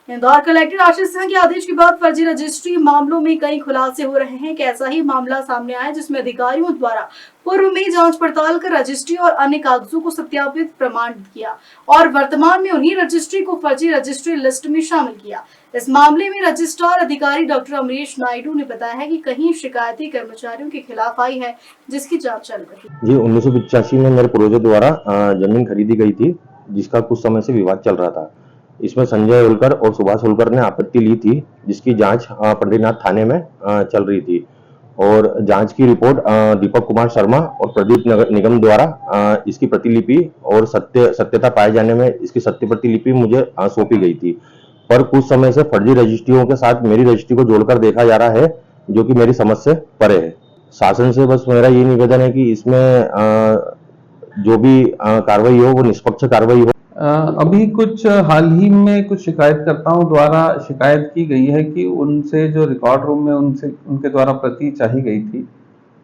Indore collector Ashish Singh के आदेश के बाद फर्जी रजिस्ट्री मामलों में कई खुलासे हो रहे हैं। ऐसा ही मामला सामने आया जिसमें अधिकारियों द्वारा पूर्व में जांच पड़ताल कर रजिस्ट्री और अन्य कागजों को सत्यापित प्रमाणित किया और वर्तमान में उन्हीं रजिस्ट्री को फर्जी रजिस्ट्री लिस्ट में शामिल किया। इस मामले में रजिस्ट्रार अधिकारी डॉक्टर अमरीश नायडू ने बताया है कि कहीं शिकायतें कर्मचारियों के खिलाफ आई है जिसकी जाँच चल रही है। जी 1985 में मेरे पूर्वजों द्वारा जमीन खरीदी गई थी, जिसका कुछ समय से विवाद चल रहा था। इसमें संजय होलकर और सुभाष होलकर ने आपत्ति ली थी, जिसकी जांच पंडरीनाथ थाने में चल रही थी और जांच की रिपोर्ट दीपक कुमार शर्मा और प्रदीप निगम द्वारा इसकी प्रतिलिपि और सत्यता पाए जाने में इसकी सत्य प्रतिलिपि मुझे सौंपी गई थी। पर कुछ समय से फर्जी रजिस्ट्रियों के साथ मेरी रजिस्ट्री को जोड़कर देखा जा रहा है, जो कि मेरी समझ से परे है। शासन से बस मेरा ये निवेदन है कि इसमें जो भी कार्रवाई हो वो निष्पक्ष कार्रवाई हो। अभी कुछ हाल ही में कुछ शिकायतकर्ताओं द्वारा शिकायत की गई है कि उनसे जो रिकॉर्ड रूम में उनके द्वारा प्रति चाही गई थी,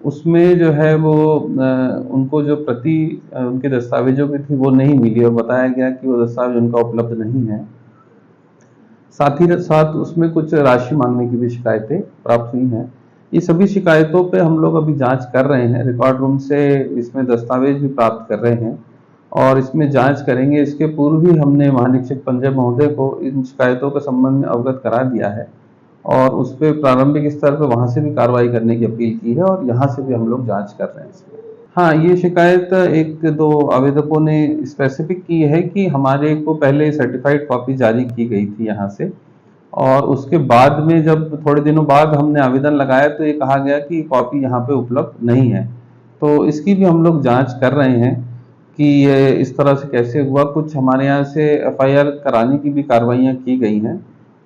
उसमें जो है वो उनको जो प्रति उनके दस्तावेजों की थी वो नहीं मिली और बताया गया कि वो दस्तावेज उनका उपलब्ध नहीं है। साथ ही साथ उसमें कुछ राशि मांगने की भी शिकायतें प्राप्त हुई हैं। ये सभी शिकायतों पे हम लोग अभी जांच कर रहे हैं, रिकॉर्ड रूम से इसमें दस्तावेज भी प्राप्त कर रहे हैं और इसमें जांच करेंगे। इसके पूर्व भी हमने महानिरीक्षक पंजय महोदय को इन शिकायतों के संबंध में अवगत करा दिया है और उस पर प्रारंभिक स्तर पर वहां से भी कार्रवाई करने की अपील की है और यहाँ से भी हम लोग जांच कर रहे हैं इसमें। हाँ, ये शिकायत एक दो आवेदकों ने स्पेसिफिक की है कि हमारे को पहले सर्टिफाइड कॉपी जारी की गई थी यहाँ से और उसके बाद में जब थोड़े दिनों बाद हमने आवेदन लगाया तो ये कहा गया कि कॉपी यहाँ पे उपलब्ध नहीं है। तो इसकी भी हम लोग जांच कर रहे हैं कि ये इस तरह से कैसे हुआ। कुछ हमारे यहाँ से एफआईआर कराने की भी कार्रवाइयाँ की गई हैं,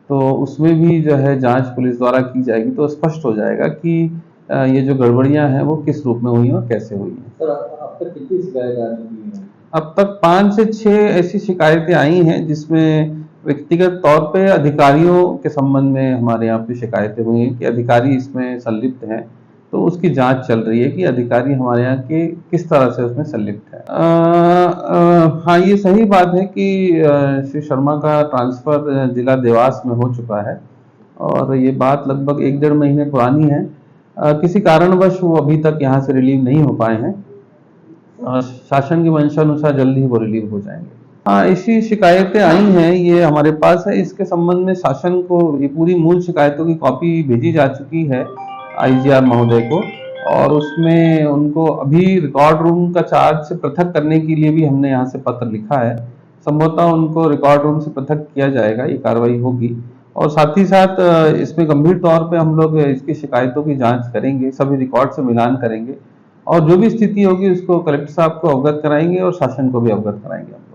तो उसमें भी जो है जांच पुलिस द्वारा की जाएगी तो स्पष्ट हो जाएगा कि ये जो गड़बड़ियां हैं वो किस रूप में हुई और कैसे हुई हैं। सर, अब तक कितनी शिकायत आ चुकी हैं? अब तक 5 से 6 ऐसी शिकायतें आई हैं जिसमें व्यक्तिगत तौर पे अधिकारियों के संबंध में हमारे यहाँ पे शिकायतें हुई हैं कि अधिकारी इसमें संलिप्त हैं। तो उसकी जांच चल रही है कि अधिकारी हमारे यहाँ के किस तरह से उसमें संलिप्त है। हाँ, ये सही बात है कि श्री शर्मा का ट्रांसफर जिला देवास में हो चुका है और ये बात लगभग 1-1.5 महीने पुरानी है। किसी कारणवश वो अभी तक यहाँ से रिलीव नहीं हो पाए हैं। शासन की मंशानुसार जल्दी ही वो रिलीव हो जाएंगे। हाँ, ऐसी शिकायतें आई हैं, ये हमारे पास है। इसके संबंध में शासन को ये पूरी मूल शिकायतों की कॉपी भेजी जा चुकी है आईजीआर महोदय को और उसमें उनको अभी रिकॉर्ड रूम का चार्ज से पृथक करने के लिए भी हमने यहाँ से पत्र लिखा है। संभवतः उनको रिकॉर्ड रूम से पृथक किया जाएगा, ये कार्रवाई होगी और साथ ही साथ इसमें गंभीर तौर पे हम लोग इसकी शिकायतों की जांच करेंगे, सभी रिकॉर्ड से मिलान करेंगे और जो भी स्थिति होगी उसको कलेक्टर साहब को अवगत कराएंगे और शासन को भी अवगत कराएंगे।